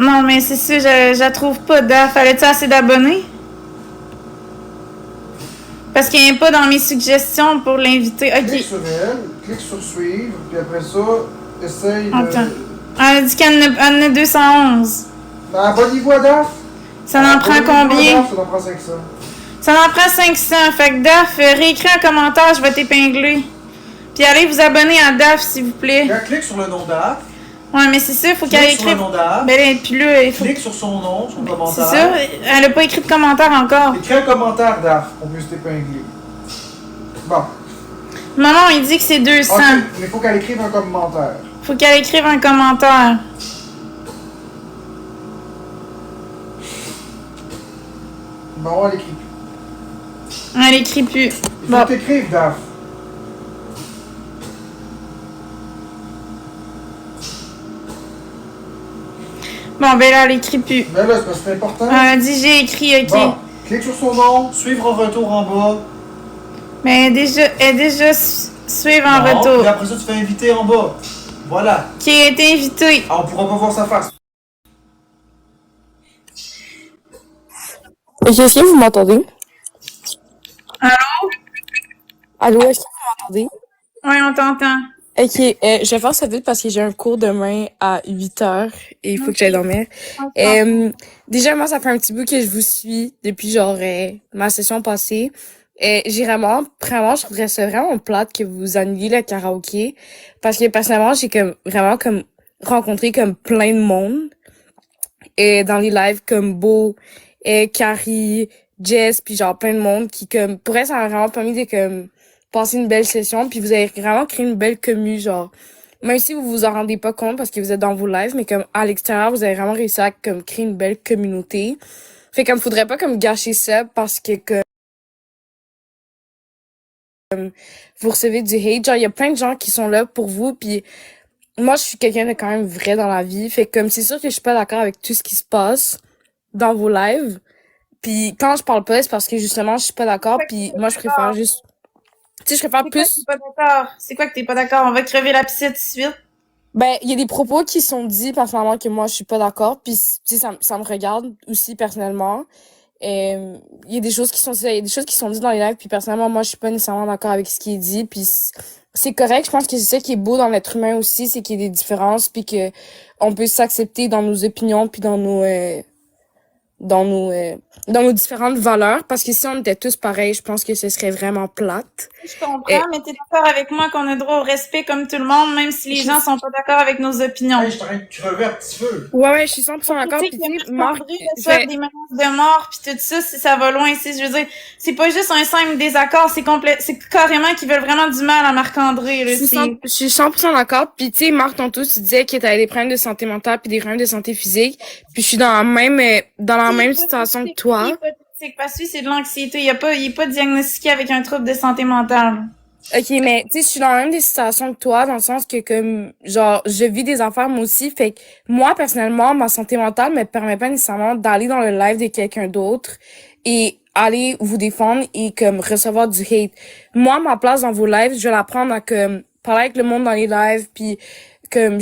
Non, mais c'est sûr, je la trouve pas, Daf. Fallait-tu assez d'abonnés? Parce qu'il n'y a pas dans mes suggestions pour l'inviter. Ok. Clique sur elle, clique sur suivre, puis après ça, essaye de... Attends. Elle a dit qu'elle en a 211. Abonnez-vous à DAF. Ça en prend combien? Ça en prend 500. Ça en prend 500. Fait que Daf, réécris un commentaire, je vais t'épingler. Puis allez vous abonner à Daf, s'il vous plaît. Quand clique sur le nom DAF. Ouais, mais c'est ça, il faut qu'elle écrive. Clique sur le nom DAF. Ben, puis là, il faut. Clique sur son nom, son commentaire. C'est ça, elle a pas écrit de commentaire encore. Écris un commentaire DAF, on peut t'épingler. Bon. Maman, il dit que c'est 200. Ok, mais il faut qu'elle écrive un commentaire. Faut qu'elle écrive un commentaire. Bon, elle écrit plus. Elle écrit plus. Il faut Bon. que t'écrives DAF. Bon, ben là, elle écrit plus. Mais là, c'est parce que c'est important. Elle a dit j'ai écrit, ok. Bon, clique sur son nom, suivre en retour en bas. Mais elle est déjà suivre en Non, retour. puis après ça, tu fais inviter en bas. Voilà. Qui a été invité. Ah, on pourra pas voir sa face. Ok, est-ce que vous m'entendez? Allô? Allô, est-ce que vous m'entendez? Oui, on t'entend. Ok, je vais faire ça vite parce que j'ai un cours demain à 8h et il faut que j'aille dormir. Déjà, moi, ça fait un petit bout que je vous suis depuis genre ma session passée. J'ai vraiment, je trouverais ça vraiment plate que vous annuliez le karaoké parce que personnellement, j'ai vraiment rencontré comme plein de monde et dans les lives comme Beau, Carrie, Jess, puis genre plein de monde qui comme pour elle ça m'a vraiment permis de comme passer une belle session, puis vous avez vraiment créé une belle commu, genre même si vous vous en rendez pas compte parce que vous êtes dans vos lives, mais comme à l'extérieur vous avez vraiment réussi à comme créer une belle communauté. Fait comme faudrait pas comme gâcher ça parce que comme vous recevez du hate, genre il y a plein de gens qui sont là pour vous, puis moi je suis quelqu'un de quand même vrai dans la vie, fait comme c'est sûr que je suis pas d'accord avec tout ce qui se passe dans vos lives. Puis quand je parle pas, c'est parce que justement je suis pas d'accord, puis moi je préfère juste tu sais, je préfère plus. Pas d'accord. C'est quoi que t'es pas d'accord? On va crever la piscine tout de suite. Ben, il y a des propos qui sont dits personnellement que moi je suis pas d'accord, puis tu sais ça me regarde aussi personnellement. Il y a des choses qui sont dites dans les lives, puis personnellement moi je suis pas nécessairement d'accord avec ce qui est dit, puis c'est correct. Je pense que c'est ça qui est beau dans l'être humain aussi, c'est qu'il y a des différences, puis que on peut s'accepter dans nos opinions, puis dans nos différentes valeurs, parce que si on était tous pareils, je pense que ce serait vraiment plate. Je comprends, mais t'es d'accord avec moi qu'on a droit au respect comme tout le monde, même si les gens sont pas d'accord avec nos opinions. Hey, je suis en train de crever un petit feu. Ouais, je suis 100% d'accord. Tu sais, Puis que tu sais, Marc, Marc-André reçoit des menaces de mort, puis tout ça, si ça va loin ici, je veux dire, c'est pas juste un simple désaccord, c'est carrément qu'ils veulent vraiment du mal à Marc-André, là. je suis 100% d'accord. Puis tu sais, Marc, tantôt, tu disais que t'avais des problèmes de santé mentale puis des problèmes de santé physique. Puis je suis dans la même situation que toi. C'est parce que c'est de l'anxiété, il est pas diagnostiqué avec un trouble de santé mentale. Ok, mais tu sais, je suis dans la même situation que toi, dans le sens que comme genre je vis des affaires moi aussi, fait que moi personnellement, ma santé mentale me permet pas nécessairement d'aller dans le live de quelqu'un d'autre et aller vous défendre et comme recevoir du hate. Moi, ma place dans vos lives, je vais la prendre à comme parler avec le monde dans les lives, puis comme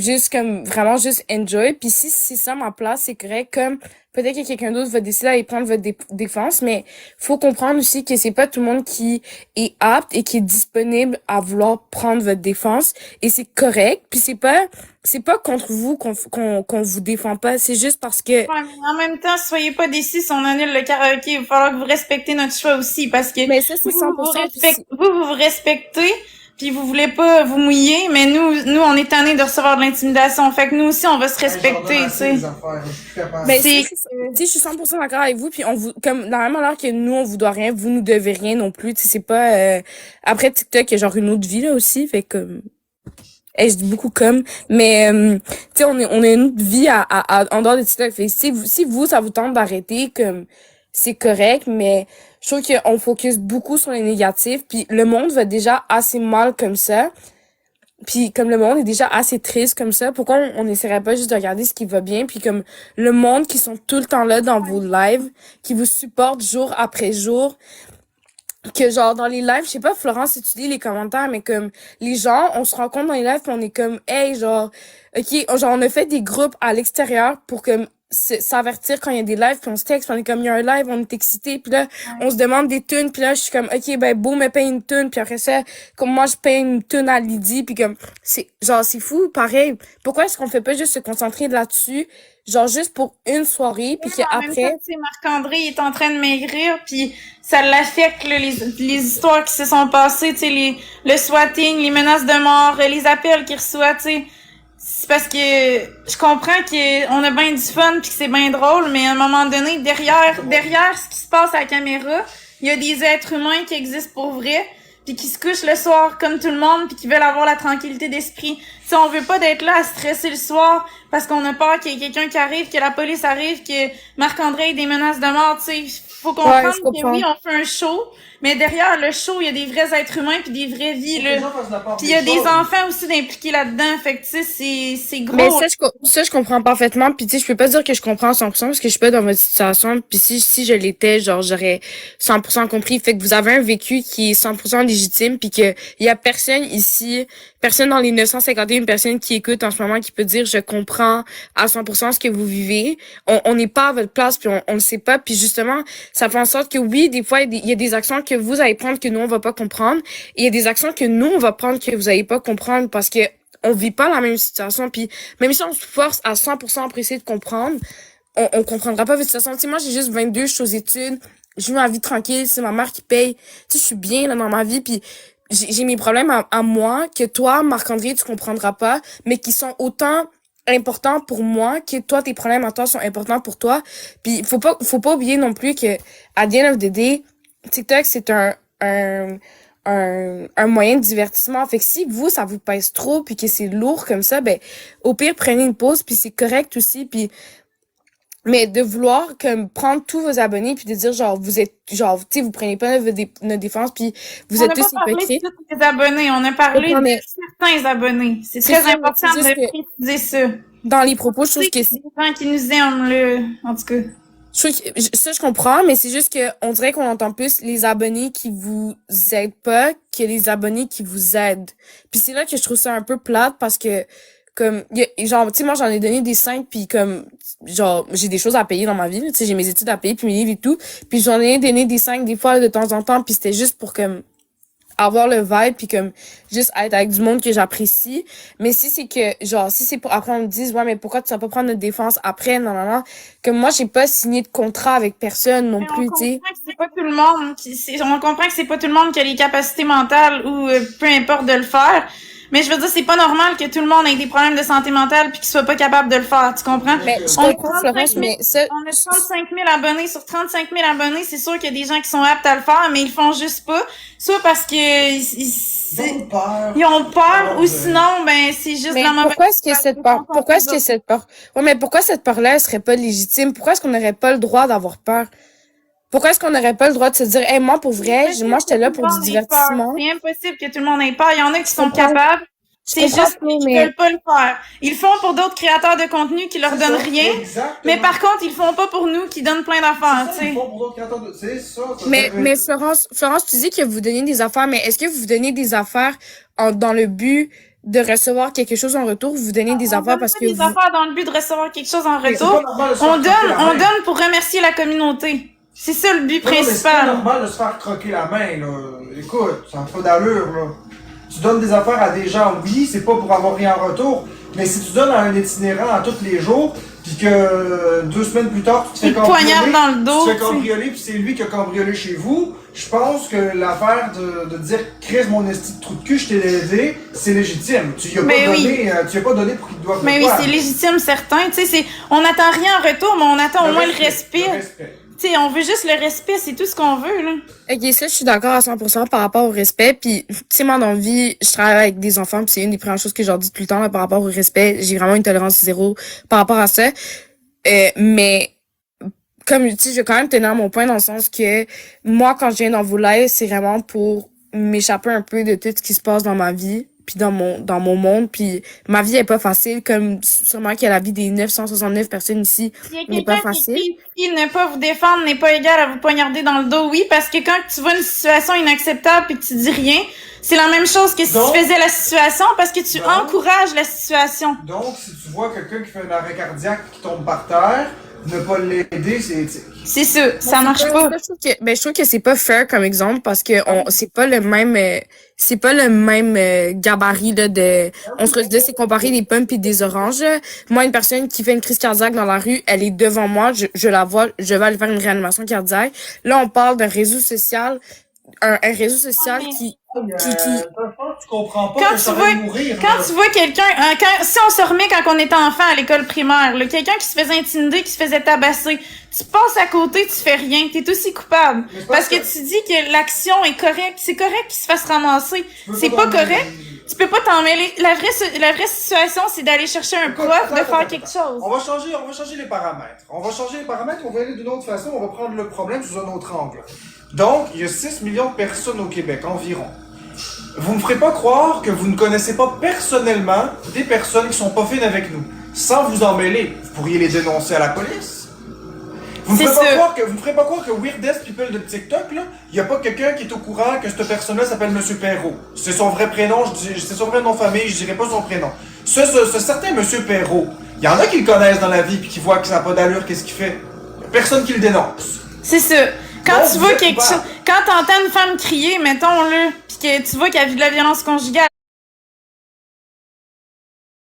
vraiment juste enjoy. Puis si c'est ça ma place, c'est correct. Comme peut-être que quelqu'un d'autre va décider d'aller prendre votre défense, mais faut comprendre aussi que c'est pas tout le monde qui est apte et qui est disponible à vouloir prendre votre défense, et c'est correct. Puis c'est pas contre vous qu'on vous défend pas, c'est juste parce que ouais, mais en même temps, soyez pas déçus si on annule le karaoké, il va falloir que vous respectez notre choix aussi, parce que mais ça c'est 100%. vous respectez, puis vous voulez pas vous mouiller, mais nous on est tannés de recevoir de l'intimidation, fait que nous aussi on va se respecter, tu sais. Ben, tu sais, je suis 100% d'accord avec vous, puis on vous, comme, dans la même manière que nous, on vous doit rien, vous nous devez rien non plus, tu sais, c'est pas, après TikTok, il y a genre une autre vie, là, aussi, fait que, je dis beaucoup comme, mais, tu sais, on a une autre vie en dehors de TikTok, fait que si vous, ça vous tente d'arrêter, comme, c'est correct, mais je trouve qu'on focus beaucoup sur les négatifs, puis le monde va déjà assez mal comme ça. Puis comme le monde est déjà assez triste comme ça, pourquoi on n'essaierait pas juste de regarder ce qui va bien, puis comme le monde qui sont tout le temps là dans vos lives, qui vous supportent jour après jour, que genre dans les lives, je sais pas Florence si tu lis les commentaires, mais comme les gens, on se rencontre dans les lives puis on est comme hey genre OK, genre on a fait des groupes à l'extérieur pour comme s'avertir quand il y a des lives puis on se texte, puis on est comme il y a un live, on est excité puis là Ouais. on se demande des tunes puis là je suis comme OK ben beau me paye une tune puis après ça comme moi je paye une tune à Lydie puis comme c'est fou pareil. Pourquoi est-ce qu'on fait pas juste se concentrer là-dessus genre juste pour une soirée puis En même temps, qu'après tu sais, Marc-André il est en train de maigrir, puis ça l'affecte, là, les histoires qui se sont passées, tu sais, le swatting, les menaces de mort, les appels qu'il reçoit, tu sais. C'est parce que je comprends qu'on a bien du fun puis que c'est bien drôle, mais à un moment donné, derrière ce qui se passe à la caméra, il y a des êtres humains qui existent pour vrai, puis qui se couchent le soir comme tout le monde, puis qui veulent avoir la tranquillité d'esprit. Si on veut pas d'être là à stresser le soir parce qu'on a peur qu'il y ait quelqu'un qui arrive, que la police arrive, que Marc-André ait des menaces de mort, tu sais, faut ouais comprendre je que comprends. oui, on fait un show, mais derrière le show, il y a des vrais êtres humains puis des vraies vies, Faut que là. les gens fassent la part Puis il des y a des choses. enfants aussi d'impliqués là-dedans, fait que tu sais, c'est Mais gros. ça, je comprends parfaitement. Puis tu sais, je peux pas dire que je comprends à 100% parce que je suis pas dans votre situation. Puis si je l'étais, genre, j'aurais 100% compris. Fait que vous avez un vécu qui est 100% légitime puis que il y a personne ici, personne dans les 951 personnes qui écoutent en ce moment qui peut dire je comprends à 100% ce que vous vivez. On n'est pas à votre place puis on le sait pas. Puis justement, ça fait en sorte que oui, des fois, il y a des actions que vous allez prendre que nous, on va pas comprendre. Et il y a des actions que nous, on va prendre que vous allez pas comprendre parce que on vit pas la même situation puis même si on se force à 100% pour essayer de comprendre on comprendra pas votre situation. Tu sais, moi j'ai juste 22, je suis aux études, je vis ma vie tranquille, c'est ma mère qui paye, tu sais je suis bien là dans ma vie puis j'ai mes problèmes à moi que toi Marc-André tu comprendras pas mais qui sont autant importants pour moi que toi tes problèmes à toi sont importants pour toi puis faut pas oublier non plus que à the end of the day TikTok c'est un moyen de divertissement. Fait que si vous, ça vous pèse trop puis que c'est lourd comme ça, ben, au pire, prenez une pause puis c'est correct aussi puis, mais de vouloir comme prendre tous vos abonnés puis de dire genre vous êtes genre tu sais vous prenez pas notre défense puis vous On êtes n'a pas tous parlé de hypocrites. tous les abonnés, on a Je parlé comprends, de mais certains abonnés. C'est c'est très sûr, mais important c'est juste de que préciser ça. dans les propos, je Tu trouve sais que qu'il y a des gens qui nous aiment, là, en tout cas. ça je comprends, mais c'est juste que on dirait qu'on entend plus les abonnés qui vous aident pas que les abonnés qui vous aident. Puis c'est là que je trouve ça un peu plate parce que comme genre tu sais moi j'en ai donné des 5 puis comme genre j'ai des choses à payer dans ma vie, tu sais j'ai mes études à payer puis mes livres et tout, puis j'en ai donné des 5 des fois de temps en temps puis c'était juste pour comme avoir le vibe puis comme juste être avec du monde que j'apprécie. Mais si c'est que genre si c'est pour après on me dise ouais mais pourquoi tu vas pas prendre notre défense après non comme moi j'ai pas signé de contrat avec personne non Mais on plus, tu comprend sais. que c'est pas tout le monde on comprend que c'est pas tout le monde qui a les capacités mentales ou peu importe de le faire. Mais je veux dire, c'est pas normal que tout le monde ait des problèmes de santé mentale puis qu'il soit pas capable de le faire. Tu comprends? Mais je On a comprends 35 Florence 000, mais ça on a 35 000 abonnés. Sur 35 000 abonnés, c'est sûr qu'il y a des gens qui sont aptes à le faire, mais ils le font juste pas. Soit parce que ils ont peur ou sinon, ben, c'est juste de mais la mauvaise pourquoi est-ce que cette peur façon pourquoi est-ce que cette peur ouais mais pourquoi cette peur-là elle serait pas légitime? Pourquoi est-ce qu'on n'aurait pas le droit d'avoir peur? Pourquoi est-ce qu'on n'aurait pas le droit de se dire hey moi pour vrai, moi j'étais là pour du divertissement. C'est impossible que tout le monde ait peur. Il y en a qui Je sont comprends. capables. Je C'est comprends juste pas, qu'ils mais veulent pas le faire. Ils le font pour d'autres créateurs de contenu qui leur donnent rien. Mais par contre, ils le font pas pour nous qui donnent plein d'affaires, tu sais. C'est ça. mais Florence, tu dis que vous donnez des affaires, mais est-ce que vous donnez des affaires dans le but de recevoir quelque chose en retour ou vous donnez des On affaires donne parce pas que des vous... affaires dans le but de recevoir quelque chose en Mais c'est retour. pas normal de se On faire croquer la on main. donne pour remercier la communauté. C'est ça le but Non, mais c'est pas principal. normal de se faire croquer la main, là. Écoute, ça n'a pas d'allure, là. Tu donnes des affaires à des gens, oui, c'est pas pour avoir rien en retour, mais si tu donnes à un itinérant à tous les jours, puis que 2 semaines plus tard, tu te Il fais te poignarde dans le dos. tu te fais tu sais. cambrioler, puis c'est lui qui a cambriolé chez vous, je pense que l'affaire de dire « Chris, mon esti de trou de cul, je t'ai aidé », c'est légitime. Tu lui as Mais pas oui. donné, tu lui as pas donné pour qu'il te doive Mais le oui, faire. c'est légitime, certain. Tu sais, on n'attend rien en retour, mais on attend au moins le respect. Le respect. Tu sais, on veut juste le respect, c'est tout ce qu'on veut, là. Ok, ça, je suis d'accord à 100% par rapport au respect. Puis, tu sais, moi, dans la vie, je travaille avec des enfants, puis c'est une des premières choses que je leur dis tout le temps là, par rapport au respect. J'ai vraiment une tolérance zéro par rapport à ça. Mais, comme, tu sais, je vais quand même tenir mon point dans le sens que moi, quand je viens dans vos lives, c'est vraiment pour m'échapper un peu de tout ce qui se passe dans ma vie. puis dans mon monde, puis ma vie est pas facile, comme sûrement que la vie des 969 personnes ici Il y n'est pas a quelqu'un facile. qui ne pas vous défendre n'est pas égal à vous poignarder dans le dos, oui, parce que quand tu vois une situation inacceptable et que tu dis rien, c'est la même chose que si Donc- tu faisais la situation, parce que tu Donc- encourages la situation. Donc, si tu vois quelqu'un qui fait un arrêt cardiaque qui tombe par terre, ne pas l'aider, c'est éthique. C'est ça marche pas. Je trouve que c'est pas fair comme exemple parce que c'est pas le même gabarit là de on se dit c'est comparer des pommes et des oranges. Moi une personne qui fait une crise cardiaque dans la rue, elle est devant moi, je la vois, je vais aller faire une réanimation cardiaque. Là on parle d'un réseau social un réseau social qui Tu comprends pas Quand que tu ça va vois- mourir. Quand là. tu vois quelqu'un, si on se remet quand on était enfant à l'école primaire, là, quelqu'un qui se faisait intimider, qui se faisait tabasser, tu passes à côté, tu fais rien, t'es aussi coupable. Mais c'est Parce que tu dis que l'action est correcte, c'est correct qu'il se fasse ramasser. Tu peux C'est pas t'en correct. mêler. Tu peux pas t'en mêler. La vraie situation, c'est d'aller chercher un Écoute, prof, de attends, faire attends, quelque attends. chose. On va changer les paramètres. On va y aller d'une autre façon, on va prendre le problème sous un autre angle. Donc, il y a 6 millions de personnes au Québec, environ. Vous ne me ferez pas croire que vous ne connaissez pas personnellement des personnes qui sont pas fines avec nous. Sans vous en mêler, vous pourriez les dénoncer à la police. Vous ne C'est me ferez sûr. pas croire que Weirdest People de TikTok, là, il n'y a pas quelqu'un qui est au courant que cette personne-là s'appelle Monsieur Perrault. C'est son vrai prénom, c'est son vrai nom de famille, je dirais pas son prénom. Ce certain Monsieur Perrault, il y en a qui le connaissent dans la vie puis qui voient que ça n'a pas d'allure, qu'est-ce qu'il fait? Il y a personne qui le dénonce. C'est ça. Quand Donc, tu vous vois êtes quelque coupable. chose, quand t'entends une femme crier, mettons, là, pis que tu vois qu'elle vit de la violence conjugale,